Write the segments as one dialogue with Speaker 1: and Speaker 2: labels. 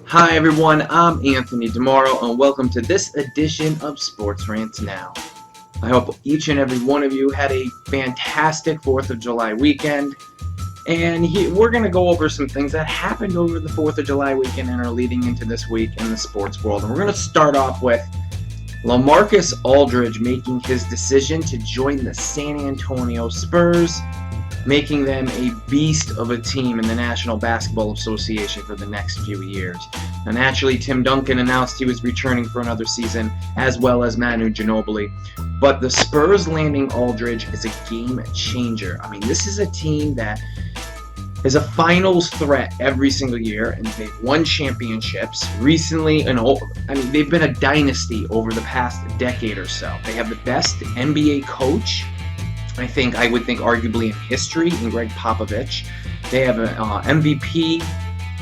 Speaker 1: Hi everyone, I'm Anthony DiMoro and welcome to this edition of Sports Rants Now. I hope each and every one of you had a fantastic 4th of July weekend, and we're going to go over some things that happened over the 4th of July weekend and are leading into this week in the sports world. And we're going to start off with LaMarcus Aldridge making his decision to join the San Antonio Spurs, making them a beast of a team in the National Basketball Association for the next few years. Now, naturally, Tim Duncan announced he was returning for another season, as well as Manu Ginobili. But the Spurs landing Aldridge is a game changer. I mean, this is a team that is a finals threat every single year, and they've won championships recently. They've been a dynasty over the past decade or so. They have the best NBA coach, I would think arguably in history, in Greg Popovich. They have an MVP,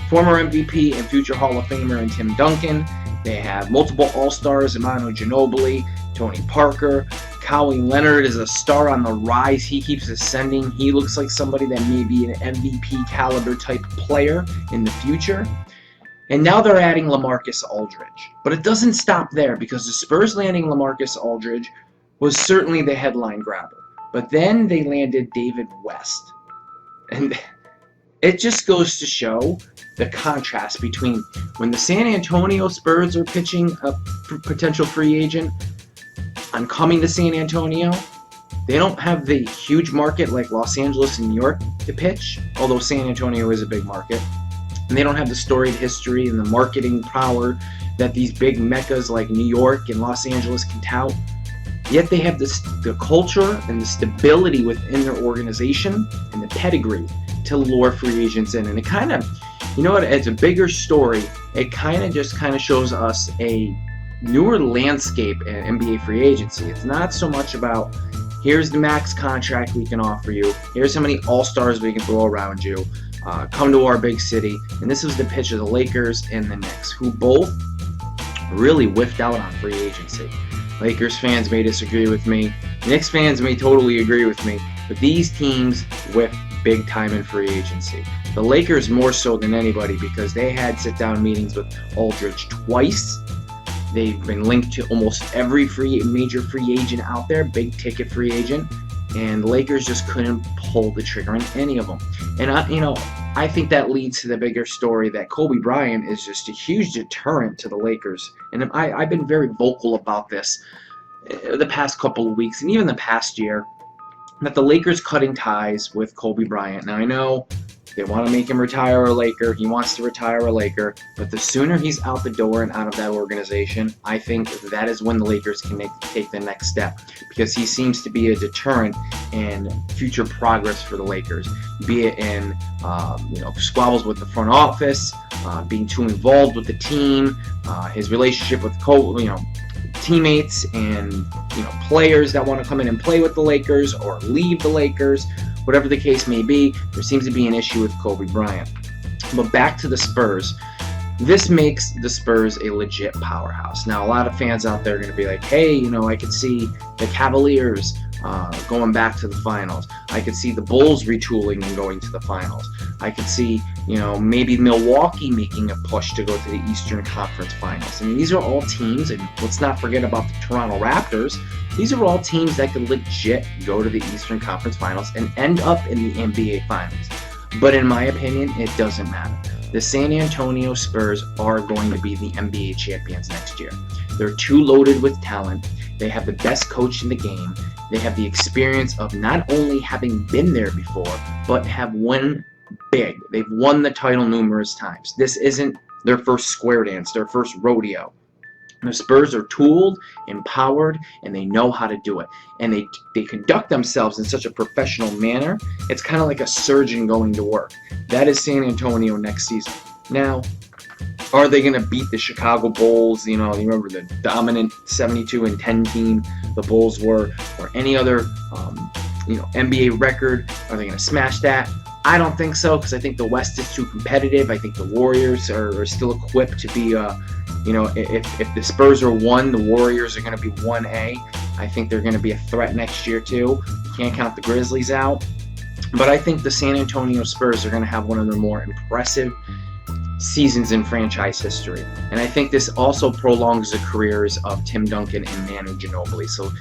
Speaker 1: former MVP and future Hall of Famer in Tim Duncan. They have multiple All-Stars in Manu Ginobili, Tony Parker. Kawhi Leonard is a star on the rise. He keeps ascending. He looks like somebody that may be an MVP caliber type player in the future. And now they're adding LaMarcus Aldridge. But it doesn't stop there, because the Spurs landing LaMarcus Aldridge was certainly the headline grabber. But then they landed David West. And it just goes to show the contrast between when the San Antonio Spurs are pitching a potential free agent on coming to San Antonio. They don't have the huge market like Los Angeles and New York to pitch, although San Antonio is a big market. And they don't have the storied history and the marketing power that these big meccas like New York and Los Angeles can tout. Yet they have the culture and the stability within their organization and the pedigree to lure free agents in. And it kind of, it's a bigger story. It kind of shows us a newer landscape in NBA free agency. It's not so much about, here's the max contract we can offer you, here's how many all-stars we can throw around you, come to our big city. And this was the pitch of the Lakers and the Knicks, who both really whiffed out on free agency. Lakers fans may disagree with me. Knicks fans may totally agree with me. But these teams whiff big time in free agency. The Lakers more so than anybody, because they had sit-down meetings with Aldridge twice. They've been linked to almost every major free agent out there, big-ticket free agent. And the Lakers just couldn't pull the trigger on any of them. And I think that leads to the bigger story that Kobe Bryant is just a huge deterrent to the Lakers. And I've been very vocal about this the past couple of weeks and even the past year, that the Lakers cutting ties with Kobe Bryant. Now, I know they want to make him retire a Laker. He wants to retire a Laker. But the sooner he's out the door and out of that organization, I think that is when the Lakers can take the next step, because he seems to be a deterrent in future progress for the Lakers, be it in squabbles with the front office, being too involved with the team, his relationship with teammates and players that want to come in and play with the Lakers or leave the Lakers. Whatever the case may be, there seems to be an issue with Kobe Bryant. But back to the Spurs. This makes the Spurs a legit powerhouse. Now, a lot of fans out there are going to be like, hey, I could see the Cavaliers going back to the finals. I could see the Bulls retooling and going to the finals. I could see, maybe Milwaukee making a push to go to the Eastern Conference Finals. I mean, these are all teams, and let's not forget about the Toronto Raptors. These are all teams that could legit go to the Eastern Conference Finals and end up in the NBA Finals. But in my opinion, it doesn't matter. The San Antonio Spurs are going to be the NBA champions next year. They're too loaded with talent. They have the best coach in the game. They have the experience of not only having been there before, but have won big. They've won the title numerous times. This isn't their first square dance, their first rodeo. The Spurs are tooled, empowered, and they know how to do it. And they conduct themselves in such a professional manner. It's kind of like a surgeon going to work. That is San Antonio next season. Now, are they going to beat the Chicago Bulls? You remember the dominant 72-10 team the Bulls were, or any other NBA record? Are they going to smash that? I don't think so, because I think the West is too competitive. I think the Warriors are still equipped to be, if the Spurs are 1, the Warriors are going to be 1A. I think they're going to be a threat next year too. You can't count the Grizzlies out. But I think the San Antonio Spurs are going to have one of their more impressive seasons in franchise history. And I think this also prolongs the careers of Tim Duncan and Manu Ginobili. So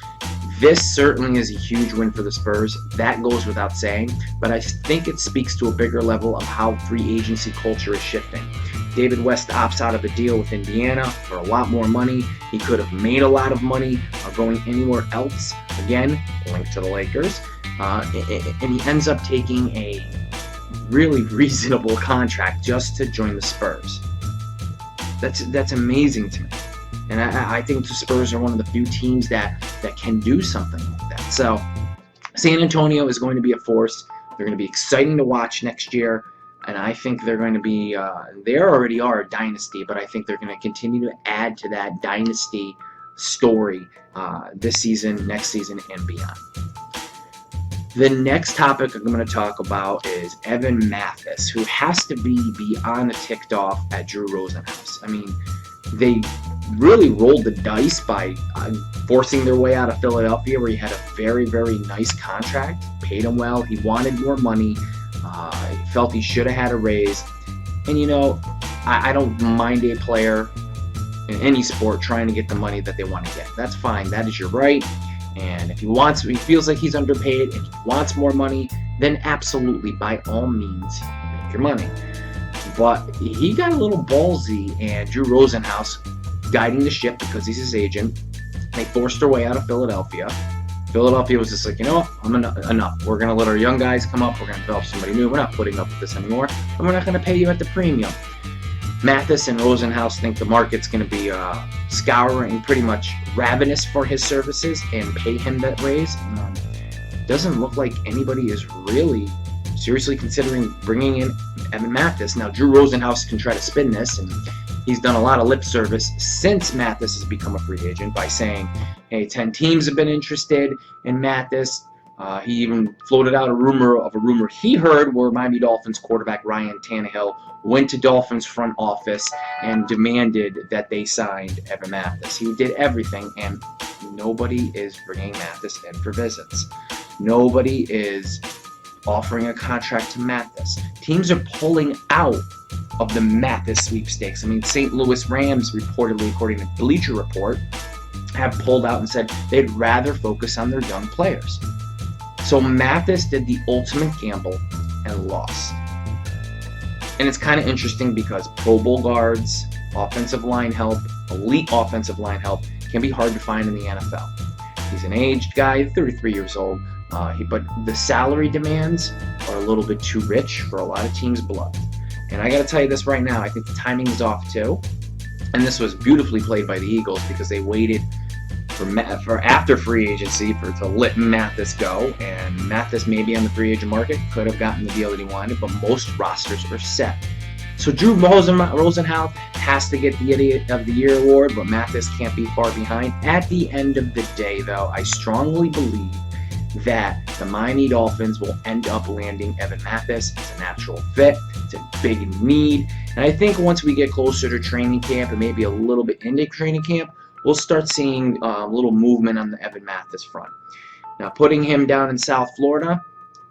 Speaker 1: this certainly is a huge win for the Spurs. That goes without saying, but I think it speaks to a bigger level of how free agency culture is shifting. David West opts out of a deal with Indiana for a lot more money. He could have made a lot of money going anywhere else. Again, linked to the Lakers. And he ends up taking a really reasonable contract just to join the Spurs. That's amazing to me. And I think the Spurs are one of the few teams that can do something like that. So San Antonio is going to be a force. They're going to be exciting to watch next year. And I think they're going to be, they already are a dynasty, but I think they're going to continue to add to that dynasty story this season, next season, and beyond. The next topic I'm going to talk about is Evan Mathis, who has to be beyond ticked off at Drew Rosenhaus. I mean, they really rolled the dice by forcing their way out of Philadelphia, where he had a very, very nice contract, paid him well, he wanted more money, he felt he should have had a raise. And you know, I don't mind a player in any sport trying to get the money that they want to get. That's fine, that is your right. And if he feels like he's underpaid and he wants more money, then absolutely, by all means, make your money. But he got a little ballsy, and Drew Rosenhaus, guiding the ship because he's his agent, they forced their way out of Philadelphia. Philadelphia was just like, you know what, enough. We're going to let our young guys come up. We're going to develop somebody new. We're not putting up with this anymore. And we're not going to pay you at the premium. Mathis and Rosenhaus think the market's going to be scouring, pretty much ravenous for his services, and pay him that raise. Doesn't look like anybody is really seriously considering bringing in Evan Mathis. Now, Drew Rosenhaus can try to spin this, and he's done a lot of lip service since Mathis has become a free agent by saying, hey, 10 teams have been interested in Mathis. He even floated out a rumor he heard where Miami Dolphins quarterback Ryan Tannehill went to Dolphins front office and demanded that they signed Evan Mathis. He did everything, and nobody is bringing Mathis in for visits. Nobody is offering a contract to Mathis. Teams are pulling out of the Mathis sweepstakes. I mean, St. Louis Rams reportedly, according to Bleacher Report, have pulled out and said they'd rather focus on their young players. So Mathis did the ultimate gamble and lost. And it's kind of interesting because Pro Bowl guards, offensive line help, elite offensive line help can be hard to find in the NFL. He's an aged guy, 33 years old, but the salary demands are a little bit too rich for a lot of teams' blood. And I got to tell you this right now, I think the timing is off too. And this was beautifully played by the Eagles because they waited for after free agency to let Mathis go. And Mathis, maybe on the free agent market, could have gotten the deal that he wanted, but most rosters are set. So Drew Rosenhaus has to get the Idiot of the Year award, but Mathis can't be far behind. At the end of the day, though, I strongly believe that the Miami Dolphins will end up landing Evan Mathis. It's a natural fit. It's a big need. And I think once we get closer to training camp and maybe a little bit into training camp, we'll start seeing a little movement on the Evan Mathis front. Now, putting him down in South Florida,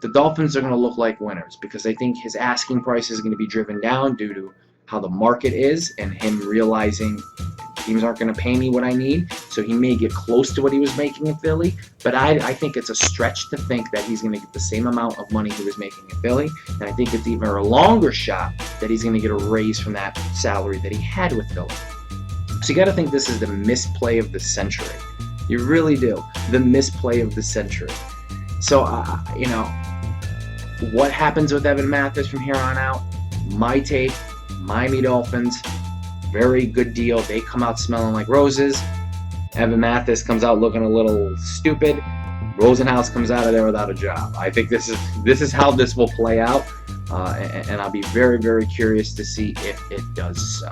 Speaker 1: the Dolphins are going to look like winners because I think his asking price is going to be driven down due to how the market is and him realizing teams aren't going to pay me what I need. So he may get close to what he was making in Philly, but I think it's a stretch to think that he's going to get the same amount of money he was making in Philly. And I think it's even a longer shot that he's going to get a raise from that salary that he had with Philly. So you got to think this is the misplay of the century. You really do. The misplay of the century. So, what happens with Evan Mathis from here on out? My take, Miami Dolphins, very good deal. They come out smelling like roses. Evan Mathis comes out looking a little stupid. Rosenhaus comes out of there without a job. I think this is how this will play out, and I'll be very, very curious to see if it does so.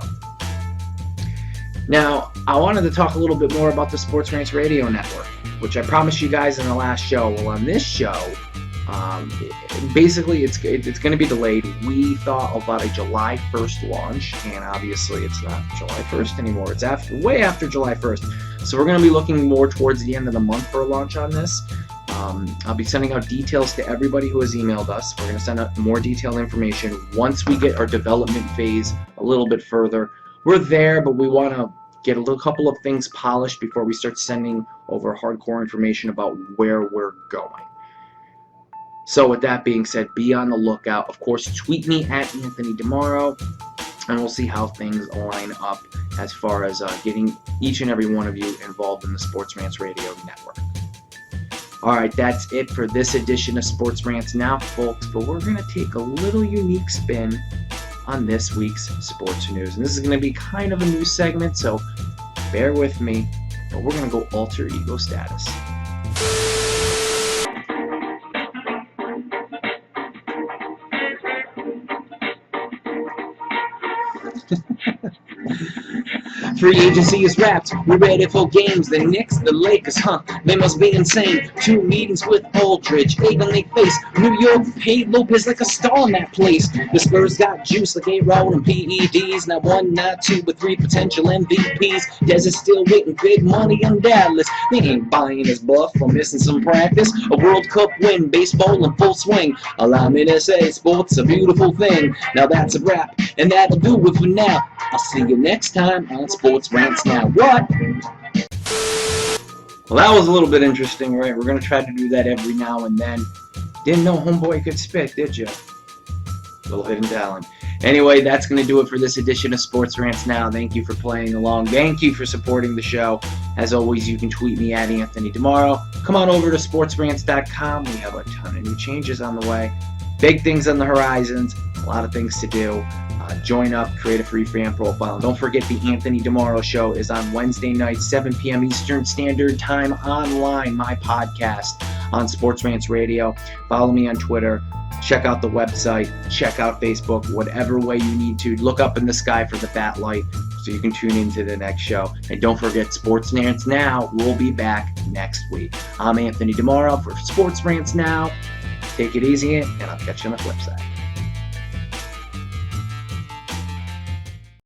Speaker 1: Now, I wanted to talk a little bit more about the Sports Rants Radio Network, which I promised you guys in the last show. Well, on this show, basically it's going to be delayed. We thought about a July 1st launch, and obviously it's not July 1st anymore. It's way after July 1st. So we're going to be looking more towards the end of the month for a launch on this. I'll be sending out details to everybody who has emailed us. We're going to send out more detailed information once we get our development phase a little bit further. We're there, but we want to get a couple of things polished before we start sending over hardcore information about where we're going. So with that being said, be on the lookout. Of course, tweet me at Anthony DiMoro, and we'll see how things line up as far as getting each and every one of you involved in the Sports Rants Radio Network. All right, that's it for this edition of Sports Rants Now, folks, but we're going to take a little unique spin on this week's sports news. And this is going to be kind of a new segment, so bear with me, but we're going to go alter ego status. Free agency is wrapped, we're ready for games. The Knicks, the Lakers, they must be insane. 2 meetings with Aldridge, 8 on their face. New York paid Lopez like a star in that place. The Spurs got juice like A-Roll and PEDs. Not 1, not 2, but 3 potential MVPs. Dez is still waiting, big money on Dallas. They ain't buying his bluff or missing some practice. A World Cup win, baseball in full swing. Allow me to say, sports a beautiful thing. Now that's a wrap, and that'll do it for now. I'll see you next time on Sports Rants Now. What? Well, that was a little bit interesting, right? We're going to try to do that every now and then. Didn't know Homeboy could spit, did you? Little hidden talent. Anyway, that's going to do it for this edition of Sports Rants Now. Thank you for playing along. Thank you for supporting the show. As always, you can tweet me at Anthony DiMoro. Come on over to sportsrants.com. We have a ton of new changes on the way. Big things on the horizons. A lot of things to do. Join up, create a free fan profile. And don't forget, the Anthony DiMoro Show is on Wednesday night, 7 p.m. Eastern Standard Time online, my podcast on Sports Rants Radio. Follow me on Twitter. Check out the website. Check out Facebook. Whatever way you need to. Look up in the sky for the bat light so you can tune into the next show. And don't forget, Sports Rants Now will be back next week. I'm Anthony DiMoro for Sports Rants Now. Take it easy, and I'll catch you on the flip side.